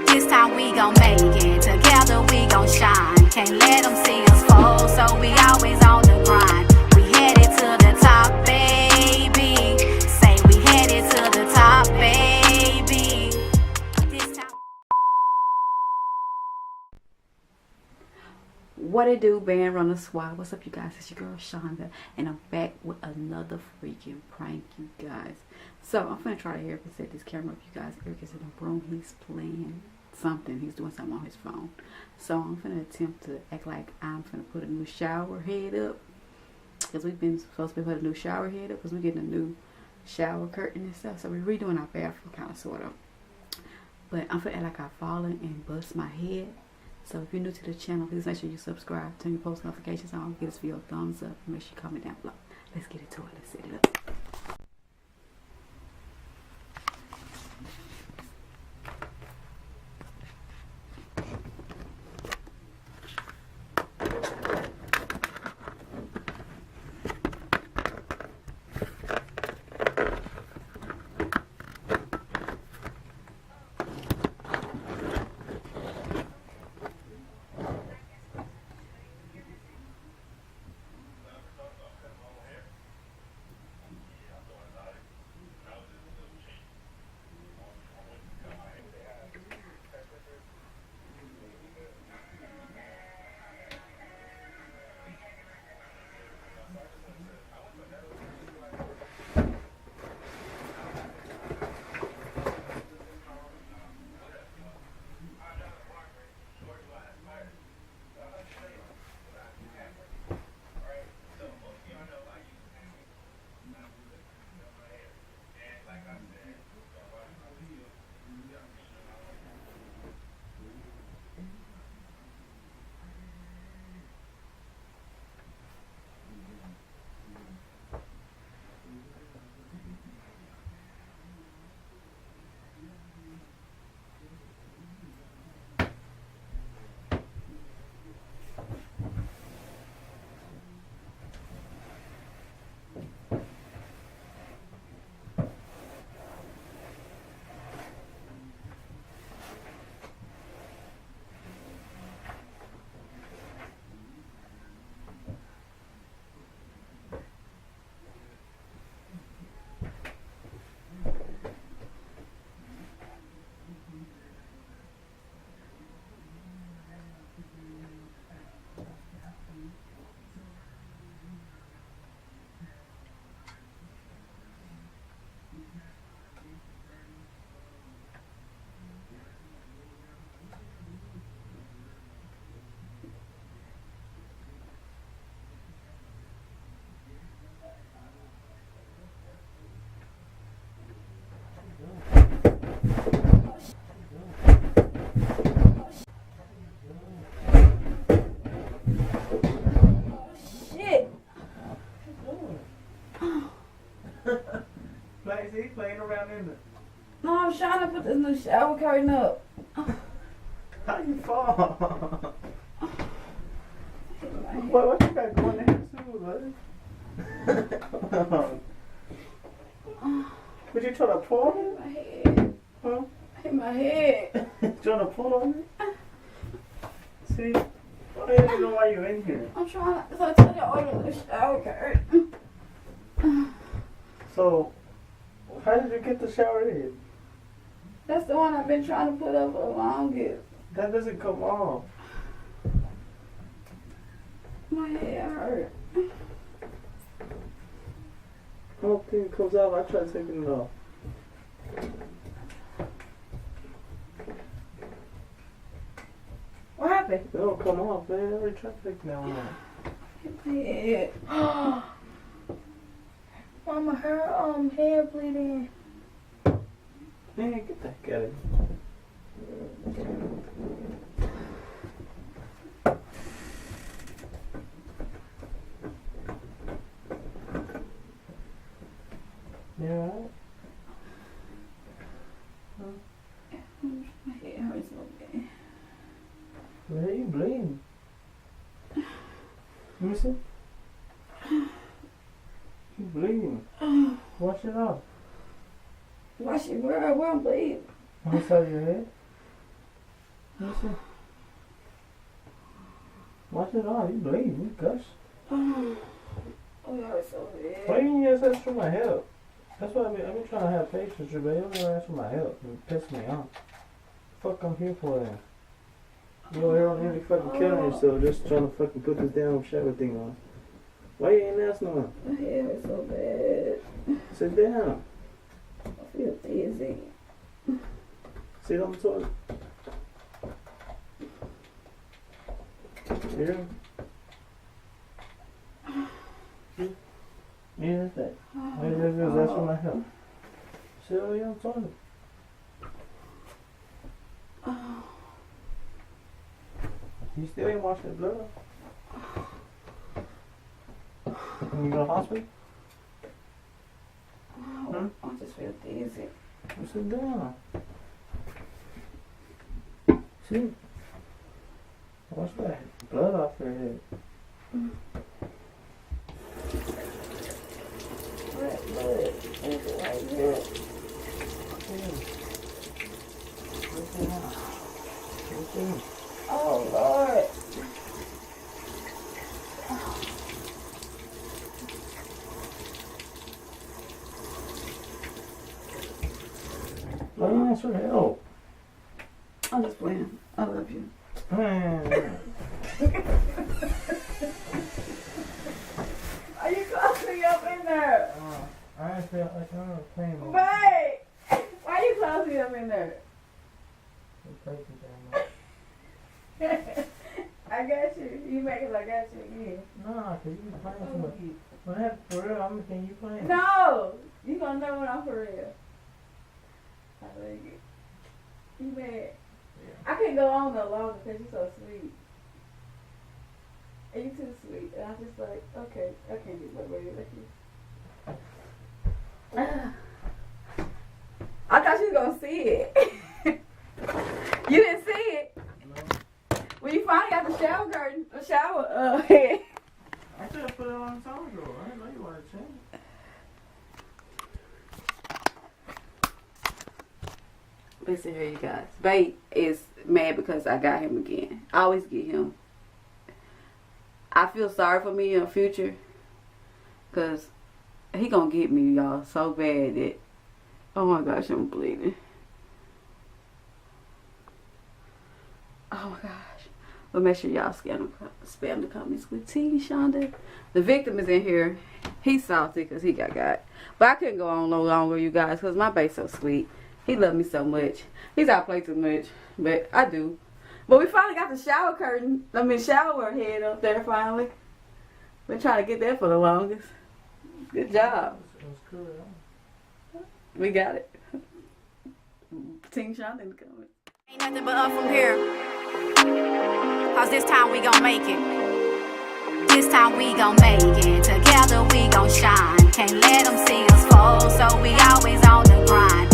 This time we gon' make it, together we gon' shine. Can't let them see us fall, so we always on the grind. We headed to the top, baby. Say we headed to the top, baby. This time. What it do, Bandrunnerz squad? What's up, you guys? It's your girl Shonda, and I'm back with another freaking prank, you guys. So I'm gonna try to set this camera up, you guys. Eric is in the room. He's playing something. He's doing something on his phone. So I'm gonna attempt to act like I'm gonna put a new shower head up, because we've been supposed to put a new shower head up because we're getting a new shower curtain and stuff. So we're redoing our bathroom, kind of, sort of. But I'm gonna act like I've fallen and bust my head. So if you're new to the channel, please make sure you subscribe, turn your post notifications on, give this video a thumbs up, and make sure you comment down below. Let's get into it. Let's set it up. Playing around in it. No, I'm trying to put this new shower curtain up. How you fall? What you got going there too, buddy? Would you try to pull on My head. Huh? Hit my head. Trying to pull on me? See? I don't even know why you're in here. I'm trying to, I told you I ordered the shower curtain. So, how did you get the shower head? That's the one I've been trying to put up for the longest. That doesn't come off. My head hurt. I don't think it comes off. I tried taking it off. What happened? It don't come off, man. I already tried taking that one off. Hit my head. Mama, her head bleeding. Man, get the heck out of here. You alright? Huh? My head hurts so bad. Where are you bleeding? Let me see. You bleeding. Wash it off. Wash it where I'm bleeding. On the side of your head? Listen. Watch it all. You bleeding. You gush. Oh, yeah, it's so bad. Why you didn't ask for my help? That's why I've been trying to have patience with you, but you don't ask for my help. You piss me off. Fuck, I'm here for then. You over here on every fucking killing yourself, just trying to fucking put this damn shower thing on. Why you ain't ask no one? My head is so bad. Sit down. I feel dizzy. Sit on the toilet. Here. Yeah, that's that. Why you just ask for my help? Sit on the toilet. You still ain't washed that blood off? Can you go to the hospital? I just feel dizzy. Well, sit down. Sit. Wash that blood off your head. Red blood. Is it right here? Oh, Lord. Why you ask for help? I'm just playing. I love you. Man. Are you closing up in there? I feel like I'm in pain. Wait! Why are you closing up in there? I got you. You make it like I got you again. Nah, cause you be playing too much. When I have for real, I'm thinking you playing. No! You gonna know when I'm for real. I like it. You mad? Yeah. I can't go on no longer because you're so sweet. And you too sweet. And I'm just like, okay, I can't do my way like you. I thought you was gonna see it. You didn't see it. No. When you finally got the shower curtain, the shower head. I should have put it on the time ago. I didn't know you wanted to change it. Listen here, you guys. Babe is mad because I got him again. I always get him. I feel sorry for me in the future because he gonna get me, y'all, so bad that, oh my gosh, I'm bleeding. Oh my gosh. But make sure y'all spam the comments with T, Shonda. The victim is in here. He's salty because he got. But I couldn't go on no longer, you guys, because my babe's so sweet. He loved me so much. He's out play too much, but I do. But we finally got the shower curtain, shower head up there finally. Been trying to get that for the longest. Good job. It was cool. We got it. Team Shonda in the comments. Ain't nothing but up from here. Cause this time we gon' make it. This time we gon' make it. Together we gon' shine. Can't let them see us fall, so we always on the grind.